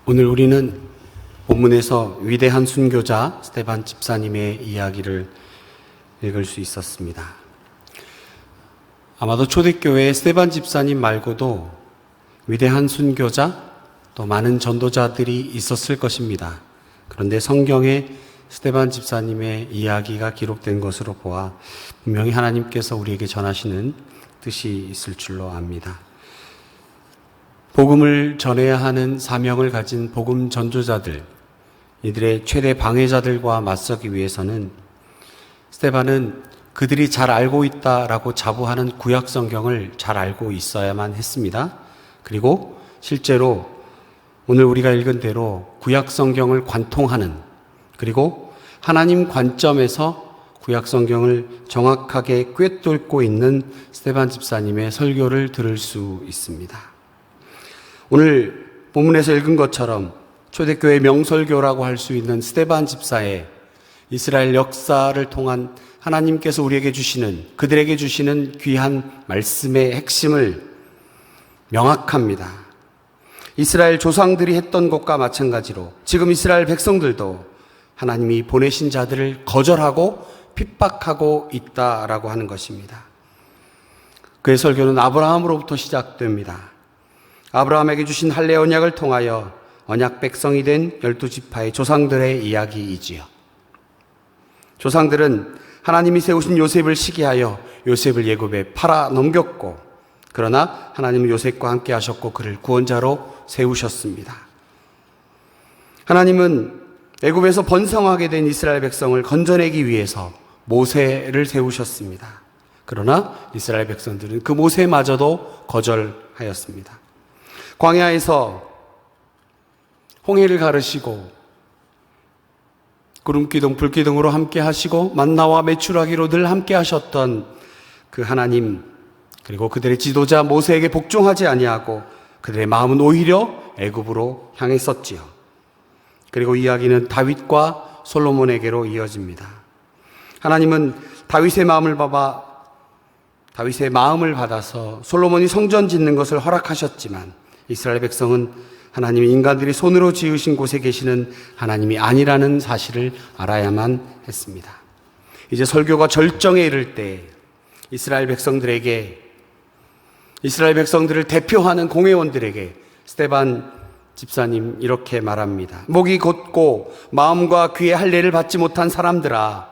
오늘 우리는 본문에서 위대한 순교자 스데반 집사님의 이야기를 읽을 수 있었습니다. 아마도 초대교회에 스데반 집사님 말고도 위대한 순교자 또 많은 전도자들이 있었을 것입니다. 그런데 성경에 스데반 집사님의 이야기가 기록된 것으로 보아 분명히 하나님께서 우리에게 전하시는 뜻이 있을 줄로 압니다. 복음을 전해야 하는 사명을 가진 복음 전도자들, 이들의 최대 방해자들과 맞서기 위해서는 스데반은 그들이 잘 알고 있다라고 자부하는 구약 성경을 잘 알고 있어야만 했습니다. 그리고 실제로 오늘 우리가 읽은 대로 구약 성경을 관통하는, 그리고 하나님 관점에서 구약 성경을 정확하게 꿰뚫고 있는 스데반 집사님의 설교를 들을 수 있습니다. 오늘 본문에서 읽은 것처럼 초대교회 명설교라고 할 수 있는 스데반 집사의 이스라엘 역사를 통한 하나님께서 우리에게 주시는, 그들에게 주시는 귀한 말씀의 핵심을 명확합니다. 이스라엘 조상들이 했던 것과 마찬가지로 지금 이스라엘 백성들도 하나님이 보내신 자들을 거절하고 핍박하고 있다라고 하는 것입니다. 그의 설교는 아브라함으로부터 시작됩니다. 아브라함에게 주신 할례 언약을 통하여 언약 백성이 된 12지파의 조상들의 이야기이지요. 조상들은 하나님이 세우신 요셉을 시기하여 요셉을 애굽에 팔아 넘겼고, 그러나 하나님은 요셉과 함께 하셨고 그를 구원자로 세우셨습니다. 하나님은 애굽에서 번성하게 된 이스라엘 백성을 건져내기 위해서 모세를 세우셨습니다. 그러나 이스라엘 백성들은 그 모세마저도 거절하였습니다. 광야에서 홍해를 가르시고 구름기둥 불기둥으로 함께 하시고 만나와 메추라기로 늘 함께 하셨던 그 하나님, 그리고 그들의 지도자 모세에게 복종하지 아니하고 그들의 마음은 오히려 애굽으로 향했었지요. 그리고 이야기는 다윗과 솔로몬에게로 이어집니다. 하나님은 다윗의 마음을 받아서 솔로몬이 성전 짓는 것을 허락하셨지만 이스라엘 백성은 하나님이 인간들이 손으로 지으신 곳에 계시는 하나님이 아니라는 사실을 알아야만 했습니다. 이제 설교가 절정에 이를 때 이스라엘 백성들을 대표하는 공회원들에게 스데반 집사님 이렇게 말합니다. 목이 곧고 마음과 귀의 할례를 받지 못한 사람들아,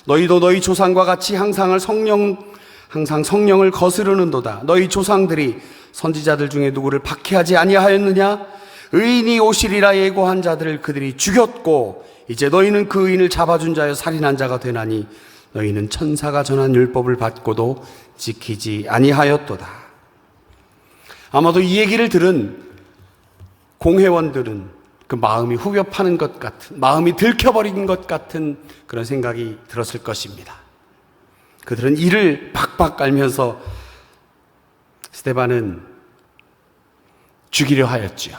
너희도 너희 조상과 같이 항상 성령을 거스르는도다. 너희 조상들이 선지자들 중에 누구를 박해하지 아니하였느냐? 의인이 오시리라 예고한 자들을 그들이 죽였고 이제 너희는 그 의인을 잡아준 자여 살인한 자가 되나니 너희는 천사가 전한 율법을 받고도 지키지 아니하였도다. 아마도 이 얘기를 들은 공회원들은 그 마음이 후벼 파는 것 같은, 마음이 들켜버린 것 같은 그런 생각이 들었을 것입니다. 그들은 이를 박박 깔면서 스데반은 죽이려 하였지요.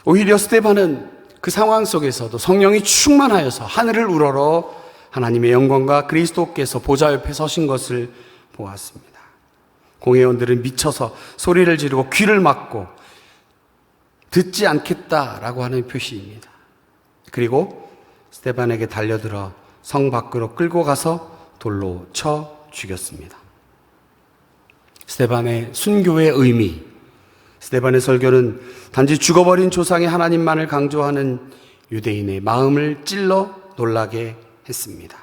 오히려 스데반은 그 상황 속에서도 성령이 충만하여서 하늘을 우러러 하나님의 영광과 그리스도께서 보좌 옆에 서신 것을 보았습니다. 공회원들은 미쳐서 소리를 지르고 귀를 막고 듣지 않겠다라고 하는 표시입니다. 그리고 스데반에게 달려들어 성 밖으로 끌고 가서 돌로 쳐 죽였습니다. 스데반의 순교의 의미, 스데반의 설교는 단지 죽어버린 조상의 하나님만을 강조하는 유대인의 마음을 찔러 놀라게 했습니다.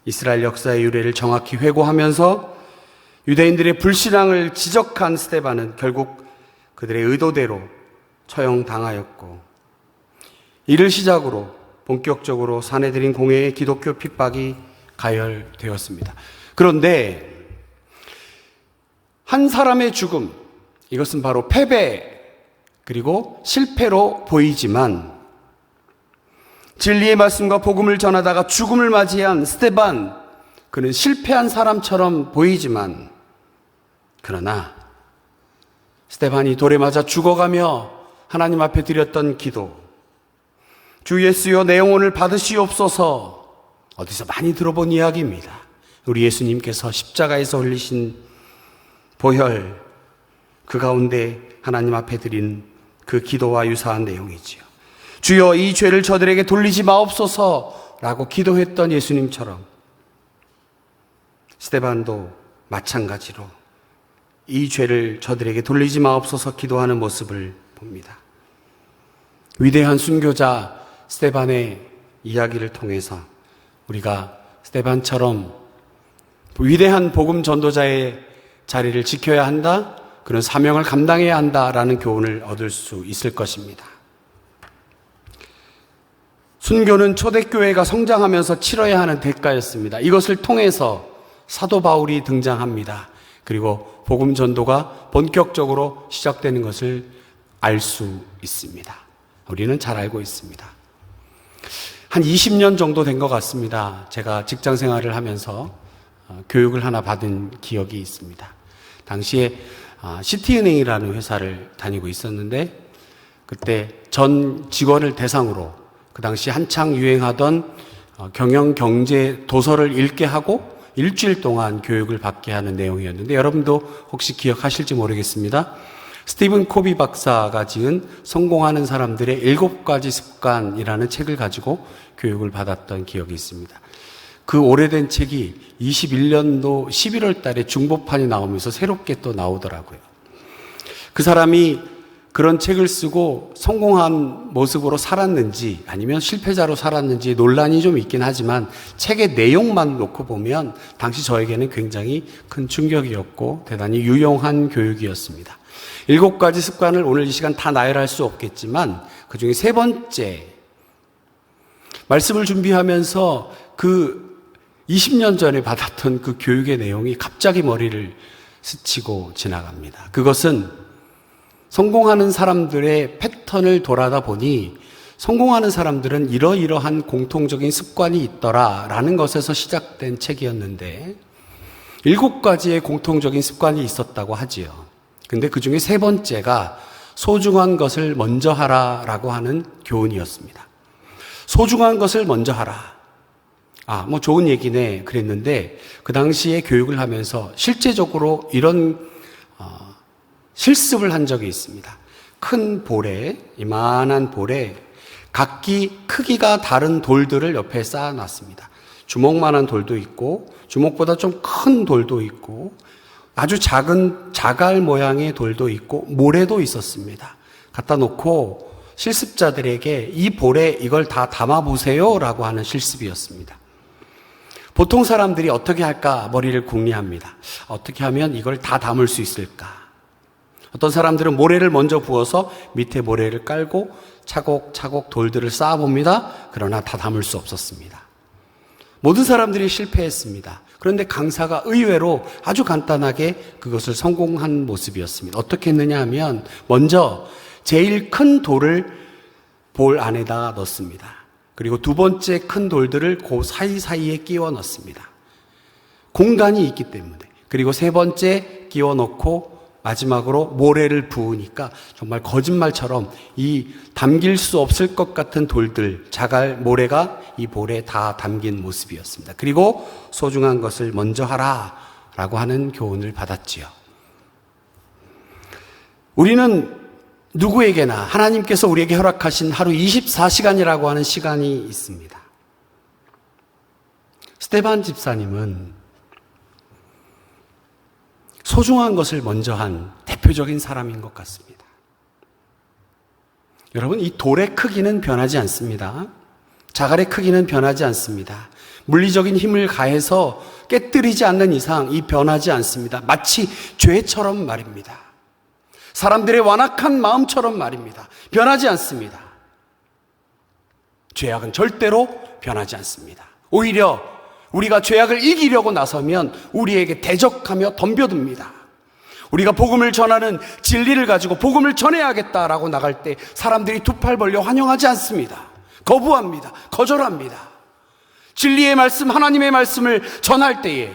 이스라엘 역사의 유래를 정확히 회고하면서 유대인들의 불신앙을 지적한 스데반은 결국 그들의 의도대로 처형당하였고, 이를 시작으로 본격적으로 사내들인 공회의 기독교 핍박이 가열되었습니다. 그런데 한 사람의 죽음, 이것은 바로 패배 그리고 실패로 보이지만 진리의 말씀과 복음을 전하다가 죽음을 맞이한 스데반, 그는 실패한 사람처럼 보이지만, 그러나 스데반이 돌에 맞아 죽어가며 하나님 앞에 드렸던 기도, 주 예수여 내 영혼을 받으시옵소서, 어디서 많이 들어본 이야기입니다. 우리 예수님께서 십자가에서 흘리신 보혈, 그 가운데 하나님 앞에 드린 그 기도와 유사한 내용이지요. 주여 이 죄를 저들에게 돌리지 마옵소서 라고 기도했던 예수님처럼 스데반도 마찬가지로 이 죄를 저들에게 돌리지 마옵소서 기도하는 모습을 봅니다. 위대한 순교자 스데반의 이야기를 통해서 우리가 스데반처럼 위대한 복음 전도자의 자리를 지켜야 한다, 그런 사명을 감당해야 한다라는 교훈을 얻을 수 있을 것입니다. 순교는 초대교회가 성장하면서 치러야 하는 대가였습니다. 이것을 통해서 사도 바울이 등장합니다. 그리고 복음 전도가 본격적으로 시작되는 것을 알 수 있습니다. 우리는 잘 알고 있습니다. 한 20년 정도 된 것 같습니다. 제가 직장 생활을 하면서 교육을 하나 받은 기억이 있습니다. 당시에 시티은행이라는 회사를 다니고 있었는데 그때 전 직원을 대상으로 그 당시 한창 유행하던 경영 경제 도서를 읽게 하고 일주일 동안 교육을 받게 하는 내용이었는데 여러분도 혹시 기억하실지 모르겠습니다. 스티븐 코비 박사가 지은 성공하는 사람들의 7가지 습관이라는 책을 가지고 교육을 받았던 기억이 있습니다. 그 오래된 책이 21년도 11월 달에 중복판이 나오면서 새롭게 또 나오더라고요. 그 사람이 그런 책을 쓰고 성공한 모습으로 살았는지 아니면 실패자로 살았는지 논란이 좀 있긴 하지만 책의 내용만 놓고 보면 당시 저에게는 굉장히 큰 충격이었고 대단히 유용한 교육이었습니다. 7가지 습관을 오늘 이 시간 다 나열할 수 없겠지만 그중에 세 번째 말씀을 준비하면서 그 20년 전에 받았던 그 교육의 내용이 갑자기 머리를 스치고 지나갑니다. 그것은 성공하는 사람들의 패턴을 돌아다 보니 성공하는 사람들은 이러이러한 공통적인 습관이 있더라라는 것에서 시작된 책이었는데 7가지의 공통적인 습관이 있었다고 하지요. 근데 그 중에 세 번째가 소중한 것을 먼저 하라라고 하는 교훈이었습니다. 소중한 것을 먼저 하라. 뭐 좋은 얘기네 그랬는데 그 당시에 교육을 하면서 실제적으로 이런 실습을 한 적이 있습니다. 큰 볼에, 이만한 볼에 각기 크기가 다른 돌들을 옆에 쌓아놨습니다. 주먹만한 돌도 있고 주먹보다 좀 큰 돌도 있고 아주 작은 자갈 모양의 돌도 있고 모래도 있었습니다. 갖다 놓고 실습자들에게 이 볼에 이걸 다 담아보세요 라고 하는 실습이었습니다. 보통 사람들이 어떻게 할까 머리를 궁리합니다. 어떻게 하면 이걸 다 담을 수 있을까? 어떤 사람들은 모래를 먼저 부어서 밑에 모래를 깔고 차곡차곡 돌들을 쌓아봅니다. 그러나 다 담을 수 없었습니다. 모든 사람들이 실패했습니다. 그런데 강사가 의외로 아주 간단하게 그것을 성공한 모습이었습니다. 어떻게 했느냐 하면 먼저 제일 큰 돌을 볼 안에다 넣습니다. 그리고 두 번째 큰 돌들을 그 사이사이에 끼워 넣습니다. 공간이 있기 때문에. 그리고 세 번째 끼워 넣고 마지막으로 모래를 부으니까 정말 거짓말처럼 이 담길 수 없을 것 같은 돌들, 자갈, 모래가 이 볼에 다 담긴 모습이었습니다. 그리고 소중한 것을 먼저 하라라고 하는 교훈을 받았지요. 우리는 누구에게나 하나님께서 우리에게 허락하신 하루 24시간이라고 하는 시간이 있습니다. 스데반 집사님은 소중한 것을 먼저 한 대표적인 사람인 것 같습니다. 여러분, 이 돌의 크기는 변하지 않습니다. 자갈의 크기는 변하지 않습니다. 물리적인 힘을 가해서 깨뜨리지 않는 이상 이 변하지 않습니다. 마치 죄처럼 말입니다. 사람들의 완악한 마음처럼 말입니다. 변하지 않습니다. 죄악은 절대로 변하지 않습니다. 오히려 우리가 죄악을 이기려고 나서면 우리에게 대적하며 덤벼듭니다. 우리가 복음을 전하는 진리를 가지고 복음을 전해야겠다라고 나갈 때 사람들이 두 팔 벌려 환영하지 않습니다. 거부합니다. 거절합니다. 진리의 말씀, 하나님의 말씀을 전할 때에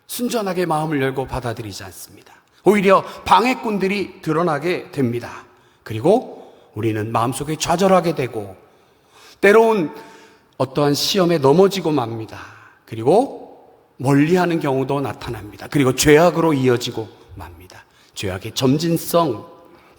순전하게 마음을 열고 받아들이지 않습니다. 오히려 방해꾼들이 드러나게 됩니다. 그리고 우리는 마음속에 좌절하게 되고 때로는 어떠한 시험에 넘어지고 맙니다. 그리고 멀리하는 경우도 나타납니다. 그리고 죄악으로 이어지고 맙니다. 죄악의 점진성,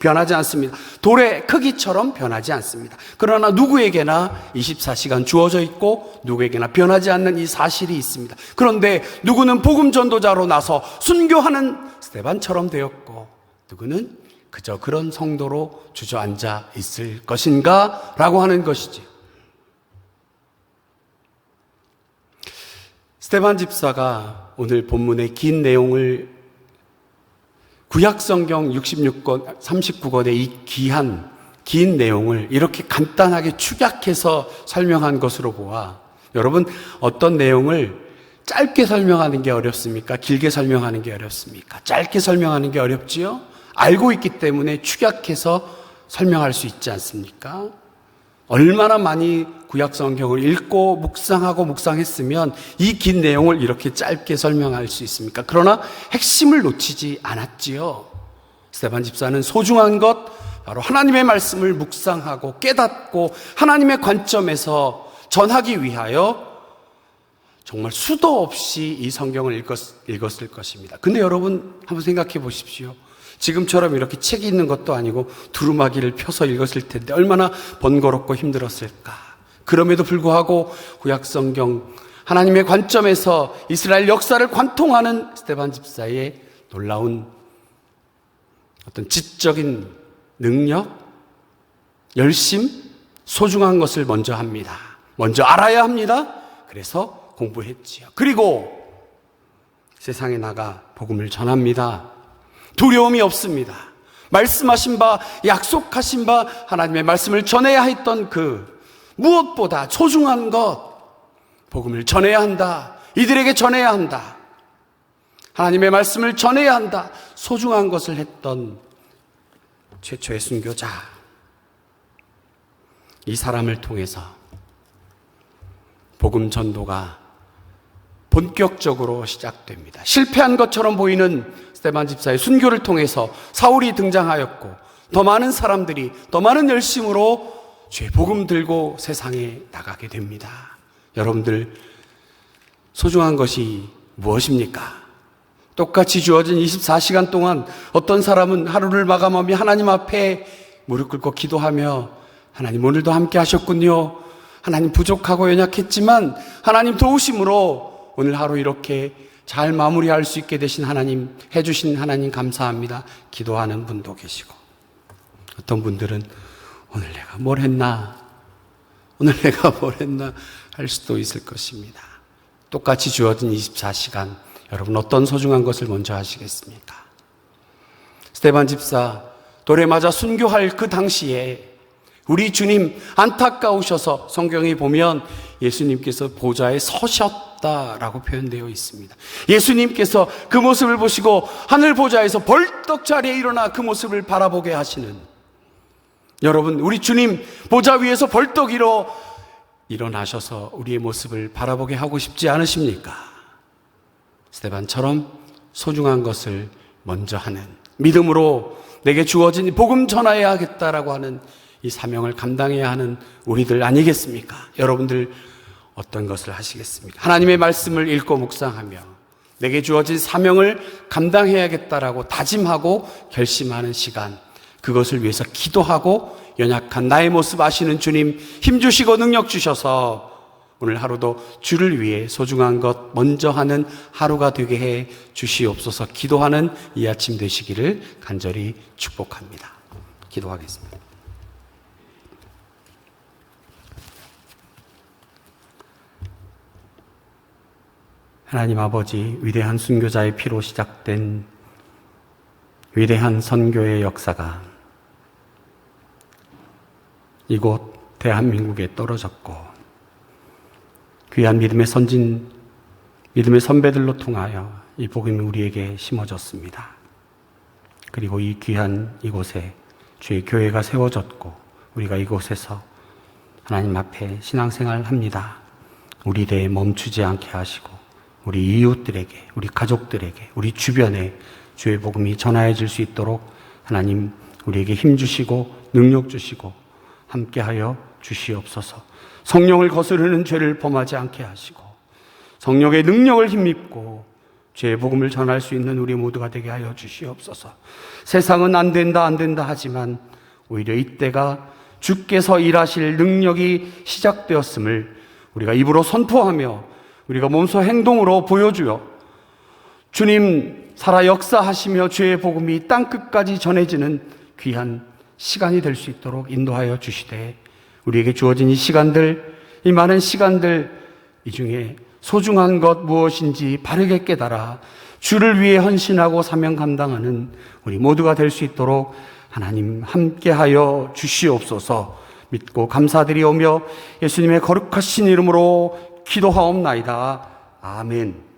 변하지 않습니다. 돌의 크기처럼 변하지 않습니다. 그러나 누구에게나 24시간 주어져 있고 누구에게나 변하지 않는 이 사실이 있습니다. 그런데 누구는 복음 전도자로 나서 순교하는 스데반처럼 되었고 누구는 그저 그런 성도로 주저앉아 있을 것인가? 라고 하는 것이지. 스데반 집사가 오늘 본문의 긴 내용을 구약성경 66권, 39권의 이 귀한 긴 내용을 이렇게 간단하게 축약해서 설명한 것으로 보아 여러분 어떤 내용을 짧게 설명하는 게 어렵습니까? 길게 설명하는 게 어렵습니까? 짧게 설명하는 게 어렵지요? 알고 있기 때문에 축약해서 설명할 수 있지 않습니까? 얼마나 많이 구약성경을 읽고 묵상하고 묵상했으면 이 긴 내용을 이렇게 짧게 설명할 수 있습니까? 그러나 핵심을 놓치지 않았지요. 스데반 집사는 소중한 것 바로 하나님의 말씀을 묵상하고 깨닫고 하나님의 관점에서 전하기 위하여 정말 수도 없이 이 성경을 읽었을 것입니다. 근데 여러분 한번 생각해 보십시오. 지금처럼 이렇게 책이 있는 것도 아니고 두루마기를 펴서 읽었을 텐데 얼마나 번거롭고 힘들었을까. 그럼에도 불구하고 구약성경 하나님의 관점에서 이스라엘 역사를 관통하는 스데반 집사의 놀라운 어떤 지적인 능력, 열심, 소중한 것을 먼저 합니다. 먼저 알아야 합니다. 그래서 공부했지요. 그리고 세상에 나가 복음을 전합니다. 두려움이 없습니다. 말씀하신 바, 약속하신 바 하나님의 말씀을 전해야 했던 그 무엇보다 소중한 것, 복음을 전해야 한다. 이들에게 전해야 한다. 하나님의 말씀을 전해야 한다. 소중한 것을 했던 최초의 순교자. 이 사람을 통해서 복음 전도가 본격적으로 시작됩니다. 실패한 것처럼 보이는 스데반 집사의 순교를 통해서 사울이 등장하였고 더 많은 사람들이 더 많은 열심으로 주의 복음 들고 세상에 나가게 됩니다. 여러분들 소중한 것이 무엇입니까? 똑같이 주어진 24시간 동안 어떤 사람은 하루를 마감하며 하나님 앞에 무릎 꿇고 기도하며 하나님 오늘도 함께 하셨군요. 하나님 부족하고 연약했지만 하나님 도우심으로 오늘 하루 이렇게 잘 마무리할 수 있게 되신 하나님, 해주신 하나님 감사합니다. 기도하는 분도 계시고 어떤 분들은 오늘 내가 뭘 했나? 오늘 내가 뭘 했나? 할 수도 있을 것입니다. 똑같이 주어진 24시간 여러분 어떤 소중한 것을 먼저 하시겠습니까? 스데반 집사 돌에 맞아 순교할 그 당시에 우리 주님 안타까우셔서 성경에 보면 예수님께서 보좌에 서셨다라고 표현되어 있습니다. 예수님께서 그 모습을 보시고 하늘 보좌에서 벌떡 자리에 일어나 그 모습을 바라보게 하시는 여러분 우리 주님 보좌 위에서 벌떡 일어나셔서 우리의 모습을 바라보게 하고 싶지 않으십니까? 스데반처럼 소중한 것을 먼저 하는 믿음으로 내게 주어진 복음 전하여야겠다라고 하는 이 사명을 감당해야 하는 우리들 아니겠습니까? 여러분들 어떤 것을 하시겠습니까? 하나님의 말씀을 읽고 묵상하며 내게 주어진 사명을 감당해야겠다라고 다짐하고 결심하는 시간, 그것을 위해서 기도하고 연약한 나의 모습 아시는 주님 힘주시고 능력 주셔서 오늘 하루도 주를 위해 소중한 것 먼저 하는 하루가 되게 해 주시옵소서. 기도하는 이 아침 되시기를 간절히 축복합니다. 기도하겠습니다. 하나님 아버지, 위대한 순교자의 피로 시작된 위대한 선교의 역사가 이곳 대한민국에 떨어졌고 귀한 믿음의 선배들로 통하여 이 복음이 우리에게 심어졌습니다. 그리고 이 귀한 이곳에 주의 교회가 세워졌고 우리가 이곳에서 하나님 앞에 신앙생활을 합니다. 우리 대에 멈추지 않게 하시고 우리 이웃들에게, 우리 가족들에게, 우리 주변에 주의 복음이 전하여질 수 있도록 하나님 우리에게 힘 주시고 능력 주시고 함께하여 주시옵소서. 성령을 거스르는 죄를 범하지 않게 하시고 성령의 능력을 힘입고 죄의 복음을 전할 수 있는 우리 모두가 되게 하여 주시옵소서. 세상은 안 된다 하지만 오히려 이때가 주께서 일하실 능력이 시작되었음을 우리가 입으로 선포하며 우리가 몸소 행동으로 보여주어 주님 살아 역사하시며 죄의 복음이 땅끝까지 전해지는 귀한 시간이 될 수 있도록 인도하여 주시되, 우리에게 주어진 이 시간들, 이 많은 시간들, 이 중에 소중한 것 무엇인지 바르게 깨달아 주를 위해 헌신하고 사명 감당하는 우리 모두가 될 수 있도록 하나님 함께하여 주시옵소서. 믿고 감사드리오며 예수님의 거룩하신 이름으로 기도하옵나이다. 아멘.